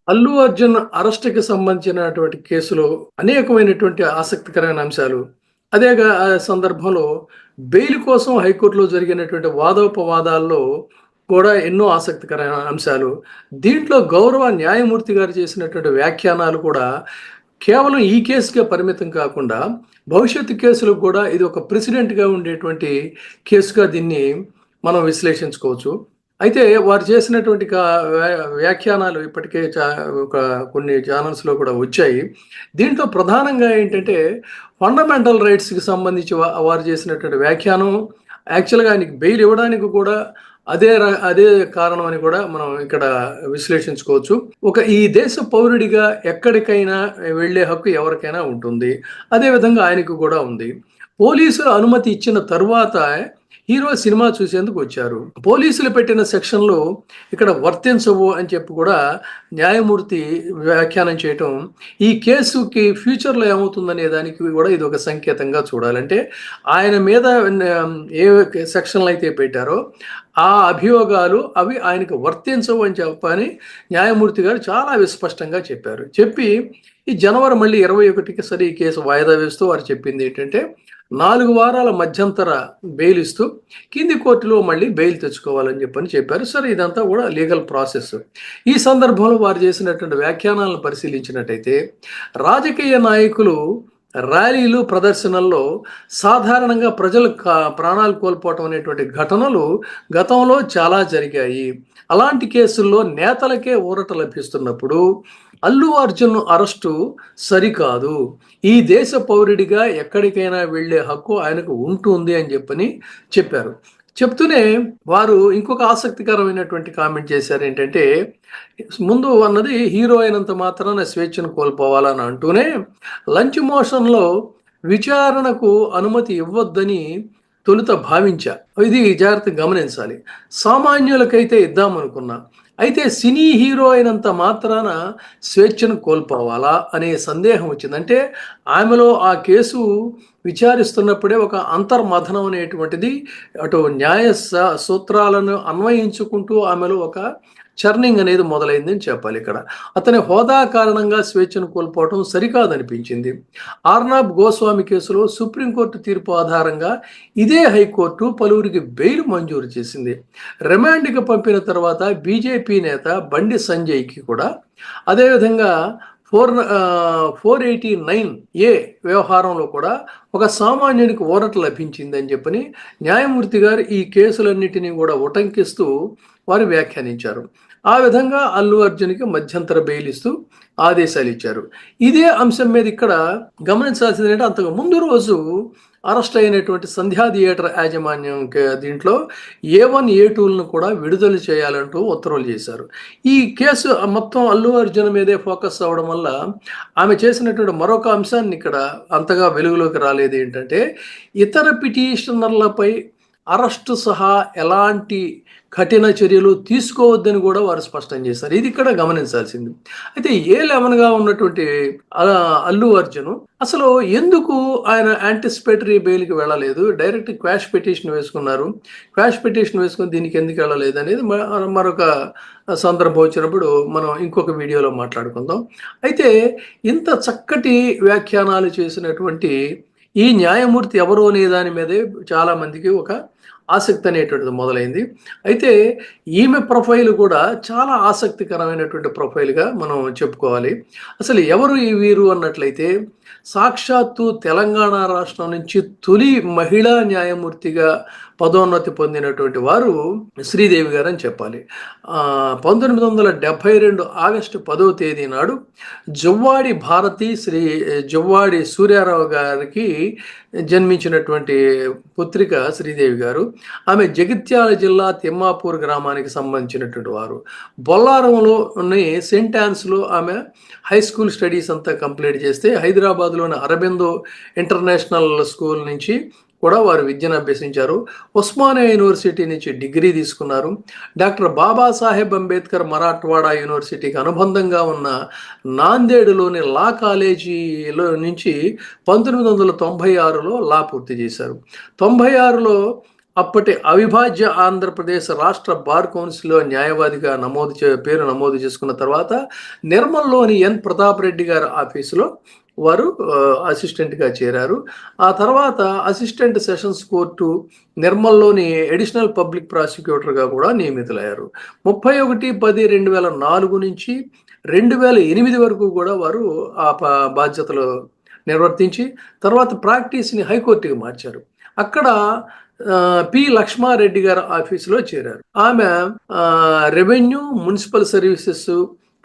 అల్లు అర్జున్ అరెస్ట్‌కి సంబంధించినటువంటి కేసులో అనేకమైనటువంటి ఆసక్తికరమైన అంశాలు. సందర్భంలో బెయిల్ కోసం హైకోర్టులో జరిగినటువంటి వాదోపవాదాల్లో కూడా ఎన్నో ఆసక్తికరమైన అంశాలు. దీంట్లో గౌరవ న్యాయమూర్తి గారు చేసినటువంటి వ్యాఖ్యానాలు కూడా కేవలం ఈ కేసుకే పరిమితం కాకుండా భవిష్యత్తు కేసులకు కూడా ఇది ఒక ప్రెసిడెంట్‌గా ఉండేటువంటి కేసుగా దీన్ని మనం విశ్లేషించుకోవచ్చు. అయితే వారు చేసినటువంటి వ్యాఖ్యానాలు ఇప్పటికే ఒక కొన్ని ఛానల్స్‌లో కూడా వచ్చాయి. దీంట్లో ప్రధానంగా ఏంటంటే, ఫండమెంటల్ రైట్స్‌కి సంబంధించి వారు చేసినటువంటి వ్యాఖ్యానం యాక్చువల్‌గా ఆయనకి బెయిల్ ఇవ్వడానికి కూడా అదే కారణం అని కూడా మనం ఇక్కడ విశ్లేషించుకోవచ్చు. ఈ దేశ పౌరుడిగా ఎక్కడికైనా వెళ్ళే హక్కు ఎవరికైనా ఉంటుంది. అదే విధంగా ఆయనకు కూడా ఉంది. పోలీసులు అనుమతి ఇచ్చిన తరువాత హీరో సినిమా చూసేందుకు వచ్చారు. పోలీసులు పెట్టిన సెక్షన్‌లు ఇక్కడ వర్తించవు అని చెప్పి కూడా న్యాయమూర్తి వ్యాఖ్యానం చేయటం, ఈ కేసుకి ఫ్యూచర్‌లో ఏమవుతుందనే దానికి కూడా ఇది ఒక సంకేతంగా చూడాలి. అంటే ఆయన మీద ఏ సెక్షన్‌లు అయితే పెట్టారో ఆ అభియోగాలు అవి ఆయనకు వర్తించవు అని చెప్పని న్యాయమూర్తి గారు చాలా విస్పష్టంగా చెప్పారు. చెప్పి ఈ జనవరి మళ్ళీ 21కి ఈ కేసు వాయిదా వేస్తూ వారు చెప్పింది ఏంటంటే, 4 వారాల మధ్యంతర బెయిల్ ఇస్తూ కింది కోర్టులో మళ్ళీ బెయిల్ తెచ్చుకోవాలని చెప్పారు. సరే, ఇదంతా కూడా లీగల్ ప్రాసెస్. ఈ సందర్భంలో వారు చేసినటువంటి వ్యాఖ్యానాలను పరిశీలించినట్టయితే, రాజకీయ నాయకులు ర్యాలీలు, ప్రదర్శనల్లో సాధారణంగా ప్రజలు ప్రాణాలు కోల్పోవటం అనేటువంటి ఘటనలు గతంలో చాలా జరిగాయి. అలాంటి కేసుల్లో నేతలకే ఊరట లభిస్తున్నప్పుడు అల్లు అర్జున్ అరెస్టు సరికాదు. ఈ దేశ పౌరుడిగా ఎక్కడికైనా వెళ్ళే హక్కు ఆయనకు ఉంటుంది అని చెప్పారు. చెప్తూనే వారు ఇంకొక ఆసక్తికరమైనటువంటి కామెంట్ చేశారు. ఏంటంటే, ముందు అన్నది హీరో అయినంత మాత్రాన స్వేచ్ఛను కోల్పోవాలని అంటూనే, లంచ్ మోషన్‌లో విచారణకు అనుమతి ఇవ్వొద్దని తొలుత భావించా. ఇది జాగ్రత్తగా గమనించాలి. సామాన్యులకైతే ఇద్దామనుకున్నా. అయితే సినీ హీరో అయినంత మాత్రాన స్వేచ్ఛను కోల్పోవాలా అనే సందేహం వచ్చింది. అంటే ఆమెలో ఆ కేసు విచారిస్తున్నప్పుడే ఒక అంతర్మథనం అనేటువంటిది అటు సూత్రాలను అన్వయించుకుంటూ ఆమెలో ఒక చర్నింగ్ అనేది మొదలైందని చెప్పాలి. ఇక్కడ అతని హోదా కారణంగా స్వేచ్ఛను కోల్పోవటం సరికాదనిపించింది. ఆర్నాబ్ గోస్వామి కేసులో సుప్రీంకోర్టు తీర్పు ఆధారంగా ఇదే హైకోర్టు పలువురికి బెయిల్ మంజూరు చేసింది. రిమాండ్కి పంపిన తర్వాత బీజేపీ నేత బండి సంజయ్కి కూడా అదేవిధంగా 489A వ్యవహారంలో కూడా ఒక సామాన్యునికి ఊరట లభించిందని చెప్పని న్యాయమూర్తి గారు ఈ కేసులన్నిటినీ కూడా ఉటంకిస్తూ వారు వ్యాఖ్యానించారు. ఆ విధంగా అల్లు అర్జున్కి మధ్యంతర బెయిల్ ఇస్తూ ఆదేశాలు ఇచ్చారు. ఇదే అంశం మీద ఇక్కడ గమనించాల్సింది ఏంటంటే, అంతకు ముందు రోజు అరెస్ట్ అయినటువంటి సంధ్యా థియేటర్ యాజమాన్యం దీంట్లో A1, A2లను కూడా విడుదల చేయాలంటూ ఉత్తర్వులు చేశారు. ఈ కేసు మొత్తం అల్లు అర్జున్ మీదే ఫోకస్ అవ్వడం వల్ల ఆమె చేసినటువంటి మరొక అంశాన్ని ఇక్కడ అంతగా వెలుగులోకి రాలేదు. ఏంటంటే, ఇతర పిటిషనర్లపై అరెస్టు సహా ఎలాంటి కఠిన చర్యలు తీసుకోవద్దని కూడా వారు స్పష్టం చేశారు. ఇది ఇక్కడ గమనించాల్సింది. అయితే A11గా ఉన్నటువంటి అల్లు అర్జున్ అసలు ఎందుకు ఆయన యాంటిసిపేటరీ బెయిల్కి వెళ్ళలేదు, డైరెక్ట్ క్వాష్ పిటిషన్ వేసుకున్నారు. క్వాష్ పిటిషన్ వేసుకుని దీనికి ఎందుకు వెళ్ళలేదు అనేది మరొక సందర్భం వచ్చినప్పుడు మనం ఇంకొక వీడియోలో మాట్లాడుకుందాం. అయితే ఇంత చక్కటి వ్యాఖ్యానాలు చేసినటువంటి ఈ న్యాయమూర్తి ఎవరు అనే దాని మీదే చాలా మందికి ఒక ఆసక్తి అనేటువంటిది మొదలైంది. అయితే ఈమె ప్రొఫైల్ కూడా చాలా ఆసక్తికరమైనటువంటి ప్రొఫైల్గా మనం చెప్పుకోవాలి. అసలు ఎవరు ఈ వీరు అన్నట్లయితే, సాక్షాత్తు తెలంగాణ రాష్ట్రం నుంచి తొలి మహిళా న్యాయమూర్తిగా పదోన్నతి పొందినటువంటి వారు శ్రీదేవి గారు అని చెప్పాలి. 1972 ఆగస్టు 10వ తేదీ నాడు జువ్వాడి భారతి జువ్వాడి సూర్యారావు గారికి జన్మించినటువంటి పుత్రిక శ్రీదేవి గారు. ఆమె జగిత్యాల జిల్లా తిమ్మాపూర్ గ్రామానికి సంబంధించినటువంటి వారు. బొల్లారంలోని సెయింట్ ఆన్స్లో ఆమె హై స్కూల్ స్టడీస్ అంతా కంప్లీట్ చేస్తే, హైదరాబాద్లోని అరబిందో ఇంటర్నేషనల్ స్కూల్ నుంచి కూడా వారు విద్యను అభ్యసించారు. ఉస్మానియా యూనివర్సిటీ నుంచి డిగ్రీ తీసుకున్నారు. డాక్టర్ బాబాసాహెబ్ అంబేద్కర్ మరాఠ్వాడా యూనివర్సిటీకి అనుబంధంగా ఉన్న నాందేడ్లోని లా కాలేజీలో నుంచి 1996లో లా పూర్తి చేశారు. 96లో అప్పటి అవిభాజ్య ఆంధ్రప్రదేశ్ రాష్ట్ర బార్ కౌన్సిల్లో న్యాయవాదిగా పేరు నమోదు చేసుకున్న తర్వాత నిర్మల్లోని ఎన్ ప్రతాప్ రెడ్డి గారి ఆఫీసులో వారు అసిస్టెంట్గా చేరారు. ఆ తర్వాత అసిస్టెంట్ సెషన్స్ కోర్టు నిర్మల్లోని అడిషనల్ పబ్లిక్ ప్రాసిక్యూటర్గా కూడా నియమితులయ్యారు. 31/10/2004 నుంచి 2008 వరకు కూడా వారు ఆ బాధ్యతలు నిర్వర్తించి తర్వాత ప్రాక్టీస్ని హైకోర్టుకి మార్చారు. అక్కడ పి లక్ష్మారెడ్డి గారి ఆఫీసులో చేరారు. ఆమె రెవెన్యూ, మున్సిపల్ సర్వీసెస్,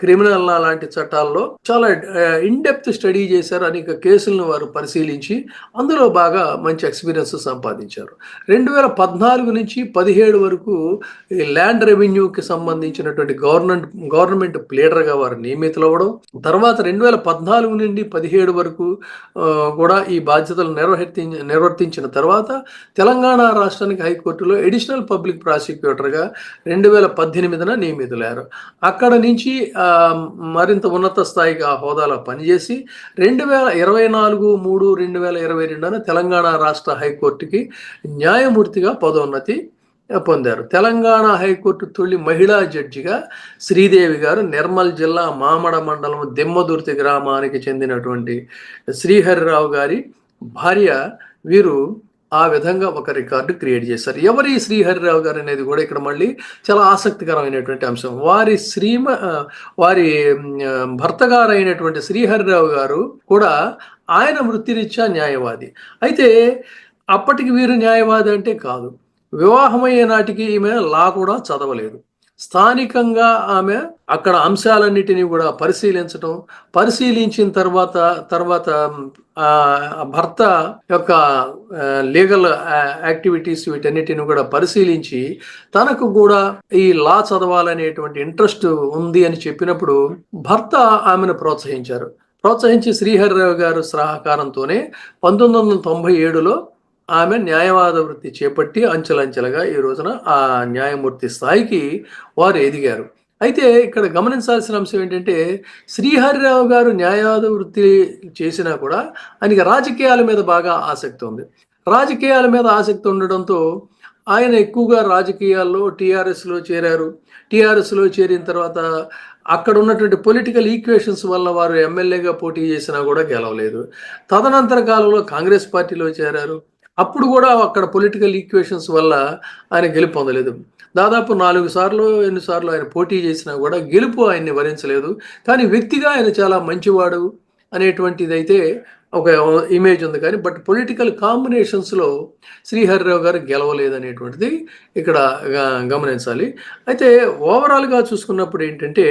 క్రిమినల్ లా లాంటి చట్టాల్లో చాలా ఇన్డెప్త్ స్టడీ చేశారు. అనేక కేసులను వారు పరిశీలించి అందులో బాగా మంచి ఎక్స్పీరియన్స్ సంపాదించారు. 2014 నుంచి 17 వరకు ఈ ల్యాండ్ రెవెన్యూకి సంబంధించినటువంటి గవర్నమెంట్ ప్లేడర్గా వారు నియమితులవ్వడం, తర్వాత 2014 నుండి 17 వరకు కూడా ఈ బాధ్యతలు నిర్వర్తించిన తర్వాత తెలంగాణ రాష్ట్రానికి హైకోర్టులో అడిషనల్ పబ్లిక్ ప్రాసిక్యూటర్గా 2018 నియమితులయ్యారు. అక్కడ నుంచి మరింత ఉన్నత స్థాయికి ఆ హోదాలో పనిచేసి 2024/3/2022 తెలంగాణ రాష్ట్ర హైకోర్టుకి న్యాయమూర్తిగా పదోన్నతి పొందారు. తెలంగాణ హైకోర్టు తొలి మహిళా జడ్జిగా శ్రీదేవి గారు నిర్మల్ జిల్లా మామడ మండలం దిమ్మదుర్తి గ్రామానికి చెందినటువంటి శ్రీహరిరావు గారి భార్య. వీరు ఆ విధంగా ఒక రికార్డు క్రియేట్ చేశారు. ఎవరి శ్రీహరిరావు గారు అనేది కూడా ఇక్కడ మళ్ళీ చాలా ఆసక్తికరమైనటువంటి అంశం. వారి భర్త గారు అయినటువంటి శ్రీహరిరావు గారు కూడా ఆయన వృత్తిరీత్యా న్యాయవాది. అయితే అప్పటికి వీరు న్యాయవాది అంటే కాదు. వివాహమయ్యే నాటికి ఈమె లా కూడా చదవలేదు. స్థానికంగా ఆమె అక్కడ అంశాలన్నిటినీ కూడా పరిశీలించిన తర్వాత భర్త యొక్క లీగల్ యాక్టివిటీస్ వీటన్నిటిని కూడా పరిశీలించి తనకు కూడా ఈ లా చదవాలనేటువంటి ఇంట్రెస్ట్ ఉంది అని చెప్పినప్పుడు భర్త ఆమెను ప్రోత్సహించి శ్రీహరిరావు గారు సహకారంతోనే 1997లో ఆమె న్యాయవాద వృత్తి చేపట్టి అంచెలంచెలుగా ఈ రోజున ఆ న్యాయమూర్తి స్థాయికి వారు ఎదిగారు. అయితే ఇక్కడ గమనించాల్సిన అంశం ఏంటంటే శ్రీహరిరావు గారు న్యాయవాద వృత్తి చేసినా కూడా ఆయనకి రాజకీయాల మీద బాగా ఆసక్తి ఉంది. రాజకీయాల మీద ఆసక్తి ఉండడంతో ఆయన ఎక్కువగా రాజకీయాల్లో టీఆర్ఎస్లో చేరారు. టీఆర్ఎస్లో చేరిన తర్వాత అక్కడ ఉన్నటువంటి పొలిటికల్ ఈక్వేషన్స్ వల్ల వారు ఎమ్మెల్యేగా పోటీ చేసినా కూడా గెలవలేదు. తదనంతర కాలంలో కాంగ్రెస్ పార్టీలో చేరారు. అప్పుడు కూడా అక్కడ పొలిటికల్ ఈక్వేషన్స్ వల్ల ఆయన గెలుపు పొందలేదు. దాదాపు 4 సార్లు ఎన్నిసార్లు ఆయన పోటీ చేసినా కూడా గెలుపు ఆయన్ని వరించలేదు. కానీ వ్యక్తిగా ఆయన చాలా మంచివాడు అనేటువంటిది అయితే ఒక ఇమేజ్ ఉంది. కానీ బట్ పొలిటికల్ కాంబినేషన్స్లో శ్రీహరిరావు గారు గెలవలేదనేటువంటిది ఇక్కడ గమనించాలి. అయితే ఓవరాల్గా చూసుకున్నప్పుడు ఏంటంటే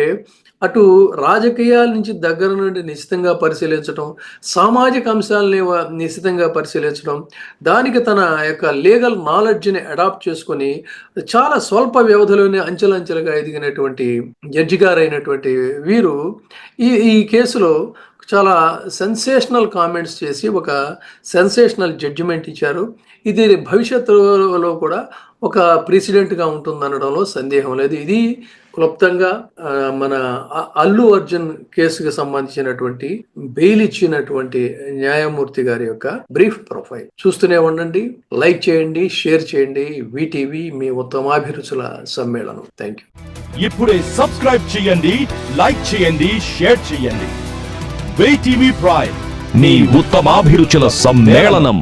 అటు రాజకీయాల నుంచి దగ్గర నుండి నిశ్చితంగా పరిశీలించడం, సామాజిక అంశాలని నిశ్చితంగా పరిశీలించడం, దానికి తన యొక్క లీగల్ నాలెడ్జ్ని అడాప్ట్ చేసుకొని చాలా స్వల్ప వ్యవధిలోనే అంచెలంచెలుగా ఎదిగినటువంటి జడ్జి గారు అయినటువంటి వీరు ఈ కేసులో చాలా సెన్సేషనల్ కామెంట్స్ చేసి ఒక సెన్సేషనల్ జడ్జిమెంట్ ఇచ్చారు. ఇది భవిష్యత్తులో కూడా ఒక ప్రెసిడెంట్గా ఉంటుందనడంలో సందేహం లేదు. ఇది క్లుప్తంగా మన అల్లు అర్జున్ కేసుకు సంబంధించినటువంటి బెయిల్ ఇచ్చినటువంటి న్యాయమూర్తి గారి యొక్క బ్రీఫ్ ప్రొఫైల్. చూస్తూనే ఉండండి, లైక్ చేయండి, షేర్ చేయండి. వీటీవీ మీ ఉత్తమాభిరుచుల సమ్మేళనం. Thank you. ఇప్పుడే సబ్స్క్రైబ్ చేయండి, లైక్ చేయండి, షేర్ చేయండి. వీటీవీ ప్రైమ్, నీ ఉత్తమాభిరుచుల సమ్మేళనం.